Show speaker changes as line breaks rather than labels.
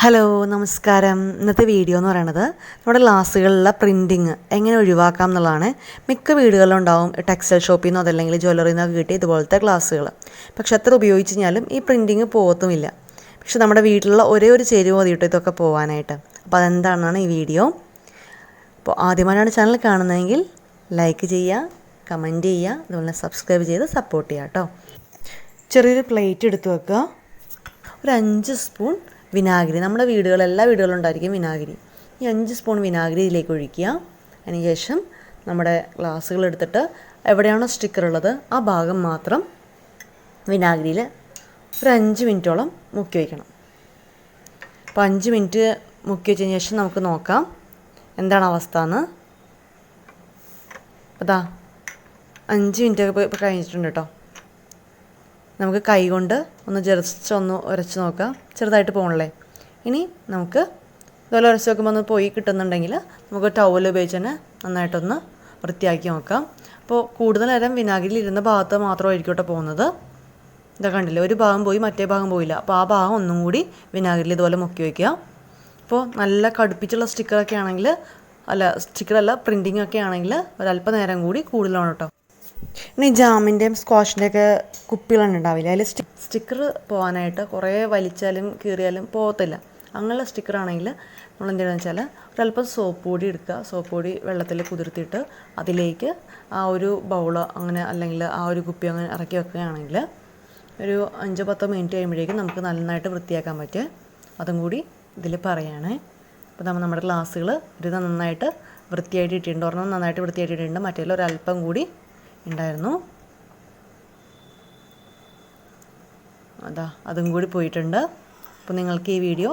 Hello നമസ്കാരം. ഇന്നത്തെ video എന്ന് പറയുന്നത് നമ്മുടെ ഗ്ലാസ്സുകളിലെ പ്രിൻറ്റിങ് എങ്ങനെ ഒഴിവാക്കാം എന്നുള്ളതാണ്. മിക്ക വീടുകളിലും ഉണ്ടാവും ടെക്സ്റ്റൈൽ ഷോപ്പിൽ നിന്നോ അതല്ലെങ്കിൽ ജ്വല്ലറിയിൽ നിന്നോ കിട്ടിയ ഇതുപോലത്തെ ഗ്ലാസ്സുകൾ. പക്ഷെ എത്ര ഉപയോഗിച്ച് കഴിഞ്ഞാലും ഈ പ്രിൻറ്റിങ് പോകത്തുമില്ല. പക്ഷെ നമ്മുടെ വീട്ടിലുള്ള ഒരേ ഒരു ചേരുവ മതി കേട്ടോ ഇതൊക്കെ പോകാനായിട്ട്. അപ്പോൾ അതെന്താണെന്നാണ് ഈ വീഡിയോ. അപ്പോൾ ആദ്യമായാണ് ചാനൽ കാണുന്നതെങ്കിൽ ലൈക്ക് ചെയ്യുക, കമൻറ്റ് ചെയ്യുക, അതുപോലെ സബ്സ്ക്രൈബ് ചെയ്ത് സപ്പോർട്ട് ചെയ്യുക കേട്ടോ. ചെറിയൊരു പ്ലേറ്റ് എടുത്ത് വെക്കുക. ഒരു 5 സ്പൂൺ വിനാഗിരി, നമ്മുടെ എല്ലാ വീടുകളിലും ഉണ്ടായിരിക്കും വിനാഗിരി. ഈ 5 സ്പൂൺ വിനാഗിരി ഇതിലേക്ക് ഒഴിക്കുക. അതിനുശേഷം നമ്മുടെ ഗ്ലാസ്സുകൾ എടുത്തിട്ട് എവിടെയാണോ സ്റ്റിക്കർ ഉള്ളത് ആ ഭാഗം മാത്രം വിനാഗിരിയിൽ ഒരു 5 മിനിറ്റോളം മുക്കി വയ്ക്കണം. അപ്പോൾ 5 മിനിറ്റ് മുക്കി വെച്ചതിന് ശേഷം നമുക്ക് നോക്കാം എന്താണ് അവസ്ഥ എന്ന്. അതാ 5 മിനിറ്റൊക്കെ ഇപ്പോൾ കഴിഞ്ഞിട്ടുണ്ട് കേട്ടോ. നമുക്ക് കൈ കൊണ്ട് ഒന്ന് ഉരച്ച് നോക്കാം. ചെറുതായിട്ട് പോകണല്ലേ. ഇനി നമുക്ക് ഇതുപോലെ ഉരച്ച് നോക്കുമ്പോൾ ഒന്ന് പോയി കിട്ടുന്നുണ്ടെങ്കിൽ നമുക്ക് ടവൽ ഉപയോഗിച്ച് തന്നെ നന്നായിട്ടൊന്ന് വൃത്തിയാക്കി നോക്കാം. അപ്പോൾ കൂടുതൽ നേരം വിനാഗിരിയിൽ ഇരുന്ന ഭാഗത്ത് മാത്രമായിരിക്കും കേട്ടോ പോകുന്നത്. ഇതൊക്കെ കണ്ടില്ലേ, ഒരു ഭാഗം പോയി മറ്റേ ഭാഗം പോയില്ല. അപ്പോൾ ആ ഭാഗം ഒന്നും കൂടി വിനാഗിരിയിൽ ഇതുപോലെ മുക്കി വയ്ക്കുക. അപ്പോൾ നല്ല കടുപ്പിച്ചുള്ള സ്റ്റിക്കറൊക്കെ ആണെങ്കിൽ സ്റ്റിക്കറല്ല പ്രിൻറ്റിങ് ഒക്കെ ആണെങ്കിൽ ഒരല്പം നേരം കൂടി കൂടുതലാണ് കേട്ടോ. ഇനി ജാമിൻ്റെയും സ്ക്വാഷിൻ്റെയൊക്കെ കുപ്പികളാണ് ഉണ്ടാവില്ല. അതിൽ സ്റ്റിക്കർ പോകാനായിട്ട് കുറേ വലിച്ചാലും കീറിയാലും പോകത്തില്ല. അങ്ങനെയുള്ള സ്റ്റിക്കറാണെങ്കിൽ നമ്മൾ എന്ത് ചെയ്യണമെന്ന് വെച്ചാൽ ഒരല്പം സോപ്പ് പൊടി എടുക്കുക. സോപ്പ് പൊടി വെള്ളത്തിൽ കുതിർത്തിട്ട് അതിലേക്ക് ആ ഒരു ബൗള് അങ്ങനെ അല്ലെങ്കിൽ ആ ഒരു കുപ്പി അങ്ങനെ ഇറക്കി വെക്കുകയാണെങ്കിൽ ഒരു 5-10 മിനിറ്റ് കഴിയുമ്പോഴേക്കും നമുക്ക് നന്നായിട്ട് വൃത്തിയാക്കാൻ പറ്റും. അതും കൂടി ഇതിൽ പറയുകയാണേ. അപ്പോൾ നമ്മുടെ ഗ്ലാസ്സുകൾ ഒരു നന്നായിട്ട് വൃത്തിയായിട്ട് ഇട്ടിട്ടുണ്ട്. ഒരെണ്ണം നന്നായിട്ട് വൃത്തിയായിട്ട് ഇട്ടിട്ടുണ്ട്, മറ്റേതിൽ ഒരല്പം കൂടി ഉണ്ടായിരുന്നു. അതും കൂടി പോയിട്ടുണ്ട്. അപ്പോൾ നിങ്ങൾക്ക് ഈ വീഡിയോ